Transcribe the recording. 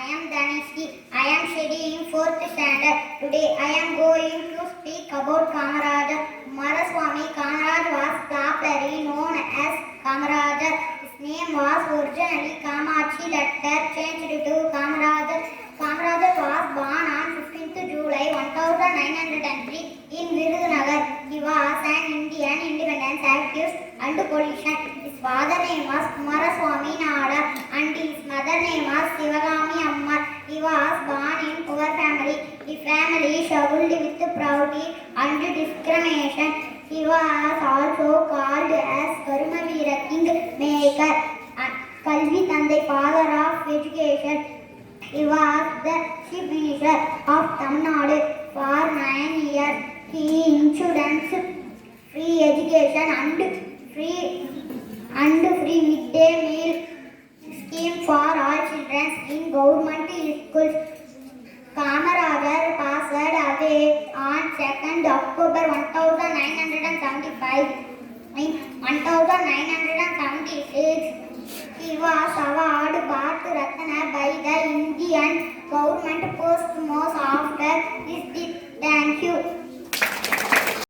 am Dhanishri. I am studying 4th standard. Today I am going to speak about Kamarajar. Kumaraswamy Kamaraj was popularly known as Kamarajar. His name was originally Kamachi, later changed to Kamarajar. Kamarajar was born on 15th July 1903 in Virudhunagar. He was an Indian independence activist and politician. His father name was Kumaraswamy Nadar and his mother name was Sivagami Ammar. He was born in poor family. The family struggled with poverty and discrimination. He was also called as Karumavira King Maker, Kalvi Tandai, father of education. He was the chief minister of Tamil Nadu for 9 years. He introduced free education and free midday meal scheme for all children in government schools. Kamarajar passed away on 2nd October 1975. In 1976, he was awarded Bharat Ratna by the Indian government posthumously after his death. Thank you.